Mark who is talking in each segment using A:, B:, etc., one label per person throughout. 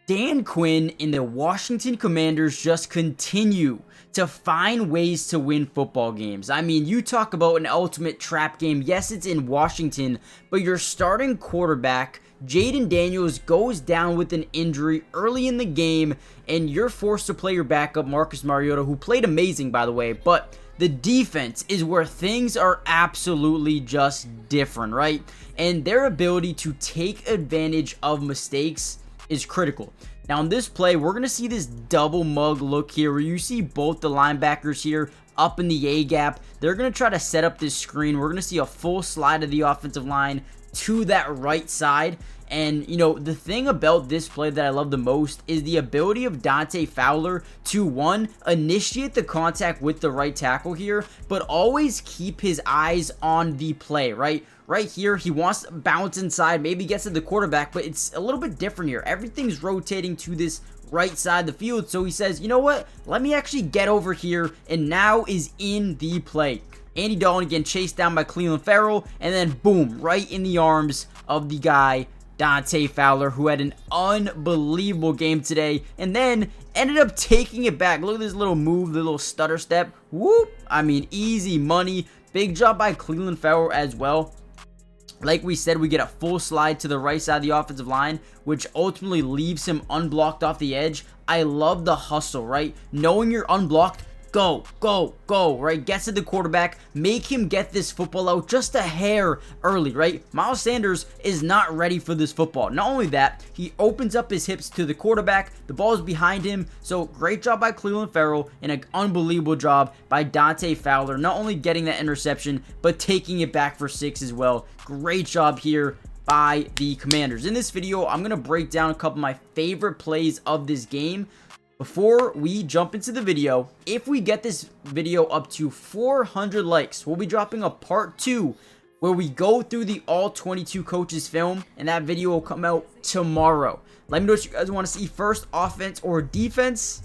A: Dan Quinn and the Washington Commanders just continue to find ways to win football games. I mean, you talk about an ultimate trap game. Yes, it's in Washington, but your starting quarterback, Jaden Daniels, goes down with an injury early in the game, and you're forced to play your backup, Marcus Mariota, who played amazing, by the way, but the defense is where things are absolutely just different, right? And their ability to take advantage of mistakes is critical. Now in this play, we're going to see this double mug look here where you see both the linebackers here up in the A gap. They're going to try to set up this screen. We're going to see a full slide of the offensive line to that right side. And, you know, the thing about this play that I love the most is the ability of Dante Fowler to, one, initiate the contact with the right tackle here, but always keep his eyes on the play, right? Right here, he wants to bounce inside, maybe gets to the quarterback, but it's a little bit different here. Everything's rotating to this right side of the field, so he says, you know what? Let me actually get over here, and now is in the play. Andy Dalton again chased down by Clelin Ferrell, and then boom, right in the arms of the guy, Dante Fowler, who had an unbelievable game today, and then ended up taking it back. Look at this little move, the little stutter step. Whoop! I mean, easy money. Big job by Clelin Ferrell as well. Like we said, we get a full slide to the right side of the offensive line, which ultimately leaves him unblocked off the edge. I love the hustle, right? Knowing you're unblocked, go, go, go, right? Gets to the quarterback, make him get this football out just a hair early, right? Miles Sanders is not ready for this football. Not only that, he opens up his hips to the quarterback. The ball is behind him. So great job by Clelin Ferrell and an unbelievable job by Dante Fowler. Not only getting that interception, but taking it back for 6 as well. Great job here by the Commanders. In this video, I'm going to break down a couple of my favorite plays of this game. Before we jump into the video, if we get this video up to 400 likes, we'll be dropping a part 2 where we go through the all 22 coaches film, and that video will come out tomorrow. Let me know what you guys want to see first, offense or defense.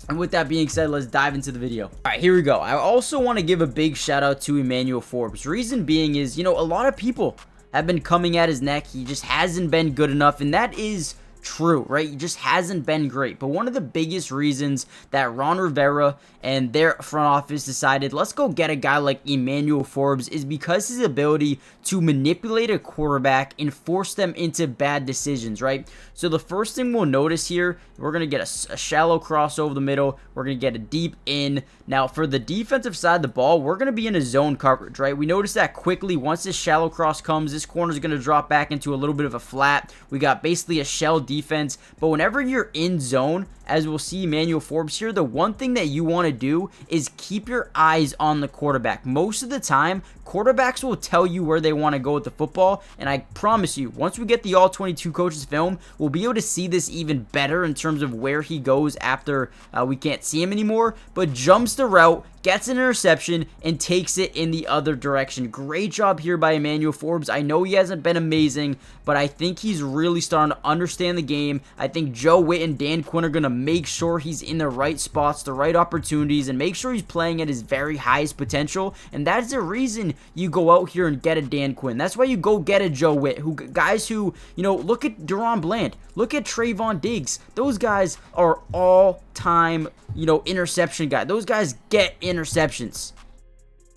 A: And with that being said, let's dive into the video. All right, here we go. I also want to give a big shout out to Emanuel Forbes. Reason being is, you know, a lot of people have been coming at his neck. He just hasn't been good enough, and that is true, right? He just hasn't been great. But one of the biggest reasons that Ron Rivera and their front office decided, let's go get a guy like Emanuel Forbes, is because his ability to manipulate a quarterback and force them into bad decisions, right? So the first thing we'll notice here, we're going to get a shallow cross over the middle. We're going to get a deep in. Now, for the defensive side of the ball, we're going to be in a zone coverage, right? We notice that quickly. Once this shallow cross comes, this corner is going to drop back into a little bit of a flat. We got basically a shell defense. But whenever you're in zone, as we'll see Emanuel Forbes here, the one thing that you want to do is keep your eyes on the quarterback. Most of the time, quarterbacks will tell you where they want to go with the football, and I promise you, once we get the all 22 coaches film, we'll be able to see this even better in terms of where he goes after we can't see him anymore, but jumps the route, gets an interception, and takes it in the other direction. Great job here by Emanuel Forbes. I know he hasn't been amazing, but I think he's really starting to understand the game. I think Joe Witt and Dan Quinn are going to make sure he's in the right spots, the right opportunities, and make sure he's playing at his very highest potential. And that's the reason you go out here and get a Dan Quinn. That's why you go get a Joe Witt, guys who, you know, look at Deron Bland, look at Trayvon Diggs. Those guys are all-time, you know, interception guy. Those guys get interceptions.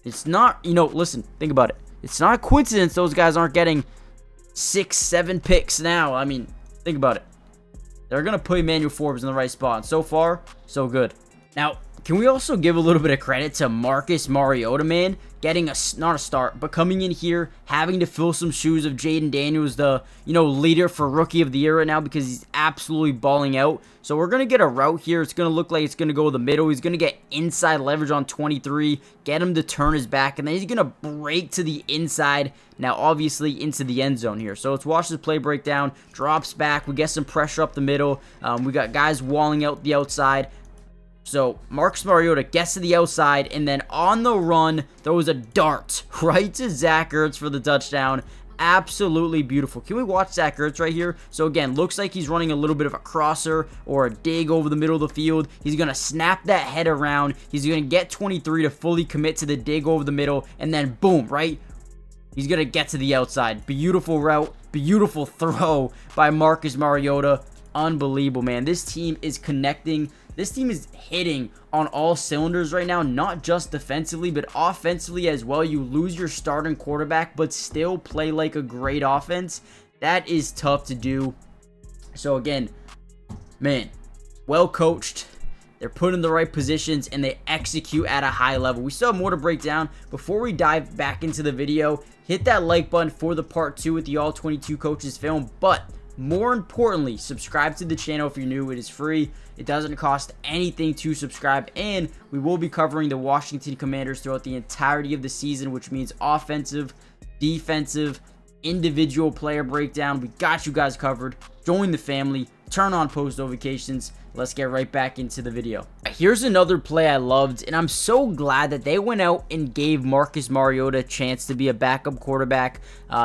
A: It's not, you know, listen, think about it. It's not a coincidence those guys aren't getting 6, 7 picks now. I mean, think about it. They're going to put Emanuel Forbes in the right spot. So far, so good. Now, can we also give a little bit of credit to Marcus Mariota, man? Getting not a start, but coming in here, having to fill some shoes of Jaden Daniels, the, you know, leader for Rookie of the Year right now, because he's absolutely balling out. So we're going to get a route here. It's going to look like it's going to go the middle. He's going to get inside leverage on 23, get him to turn his back, and then he's going to break to the inside. Now, obviously, into the end zone here. So let's watch this play breakdown. Drops back. We get some pressure up the middle. We got guys walling out the outside. So Marcus Mariota gets to the outside, and then on the run, throws a dart right to Zach Ertz for the touchdown. Absolutely beautiful. Can we watch Zach Ertz right here? So again, looks like he's running a little bit of a crosser or a dig over the middle of the field. He's going to snap that head around. He's going to get 23 to fully commit to the dig over the middle, and then boom, right? He's going to get to the outside. Beautiful route, beautiful throw by Marcus Mariota. unbelievable, man. This team is connecting. This team is hitting on all cylinders right now, not just defensively, but offensively as well. You lose your starting quarterback, but still play like a great offense. That is tough to do. So again, man, well coached. They're put in the right positions and they execute at a high level. We still have more to break down. Before we dive back into the video, hit that like button for the part 2 with the All 22 Coaches film. But more importantly, subscribe to the channel if you're new. It is free. It doesn't cost anything to subscribe. And we will be covering the Washington Commanders throughout the entirety of the season, which means offensive, defensive, individual player breakdown. We got you guys covered. Join the family. Turn on post notifications. Let's get right back into the video. Here's another play I loved, and I'm so glad that they went out and gave Marcus Mariota a chance to be a backup quarterback.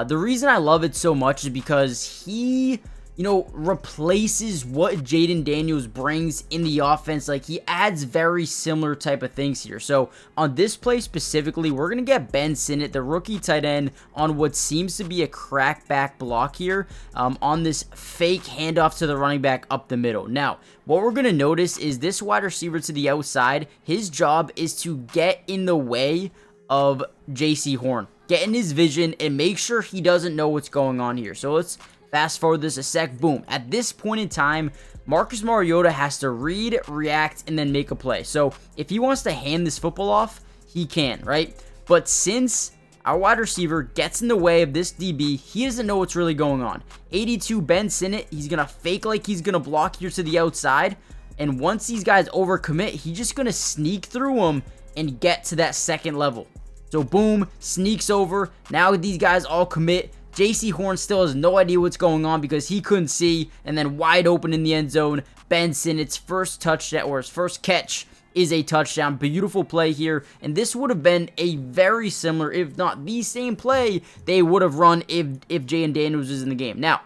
A: The reason I love it so much is because he, replaces what Jaden Daniels brings in the offense. Like, he adds very similar type of things here. So on this play specifically, we're going to get Benson, the rookie tight end, on what seems to be a crackback block here on this fake handoff to the running back up the middle. Now, what we're going to notice is this wide receiver to the outside, his job is to get in the way of JC Horn. Get in his vision and make sure he doesn't know what's going on here. So let's fast forward this a sec. Boom. At this point in time, Marcus Mariota has to read, react, and then make a play. So if he wants to hand this football off, he can, right? But since our wide receiver gets in the way of this DB, he doesn't know what's really going on. 82 Benson, he's going to fake like he's going to block here to the outside. And once these guys overcommit, he's just going to sneak through them and get to that second level. So boom, sneaks over. Now these guys all commit. JC Horn still has no idea what's going on because he couldn't see, and then wide open in the end zone, Benson, its first touchdown, or his first catch, is a touchdown. Beautiful play here, and this would have been a very similar, if not the same play they would have run if Jaden Daniels was in the game. Now,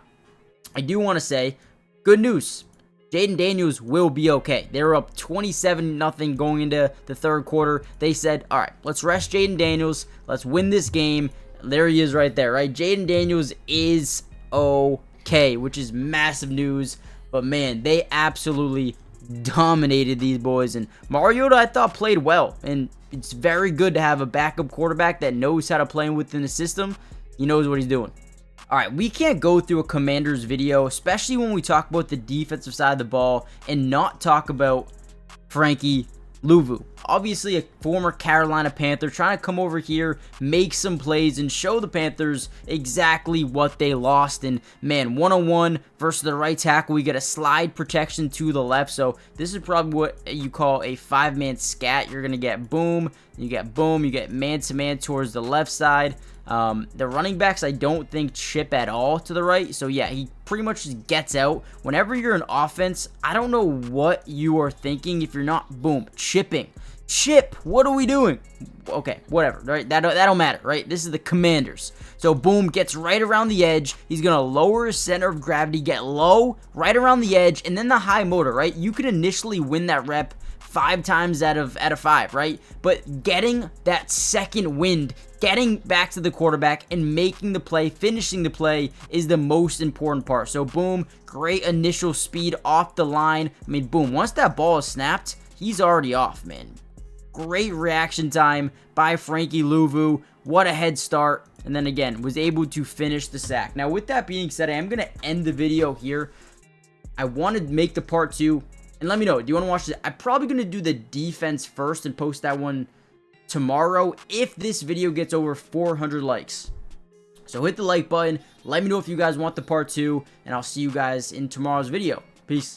A: I do want to say, good news. Jaden Daniels will be okay. They were up 27-0 going into the third quarter. They said, all right, let's rest Jaden Daniels. Let's win this game. There he is right there, right? Jaden Daniels is okay, which is massive news. But, man, they absolutely dominated these boys. And Mariota, I thought, played well. And it's very good to have a backup quarterback that knows how to play within the system. He knows what he's doing. All right, we can't go through a Commanders video, especially when we talk about the defensive side of the ball, and not talk about Frankie Luvu. Obviously a former Carolina Panther trying to come over here, make some plays, and show the Panthers exactly what they lost. And man, one-on-one versus the right tackle, we get a slide protection to the left. So this is probably what you call a 5-man scat. You're going to get boom, you get man-to-man towards the left side. The running backs, I don't think chip at all to the right. So yeah, he pretty much just gets out. Whenever you're in offense, I don't know what you are thinking if you're not, boom, chipping. Chip, what are we doing? Okay, whatever, right? That don't matter, right? This is the Commanders. So boom, gets right around the edge. He's gonna lower his center of gravity, get low, right around the edge, and then the high motor, right? You could initially win that rep 5 times out of 5, right? But getting that second wind, getting back to the quarterback and making the play, finishing the play is the most important part. So boom, great initial speed off the line. I mean, boom, once that ball is snapped, he's already off, man. Great reaction time by Frankie Luvu. What a head start. And then again, was able to finish the sack. Now, with that being said, I am going to end the video here. I want to make the part 2. And let me know, do you want to watch this? I'm probably going to do the defense first and post that one tomorrow if this video gets over 400 likes. So hit the like button. Let me know if you guys want the part 2. And I'll see you guys in tomorrow's video. Peace.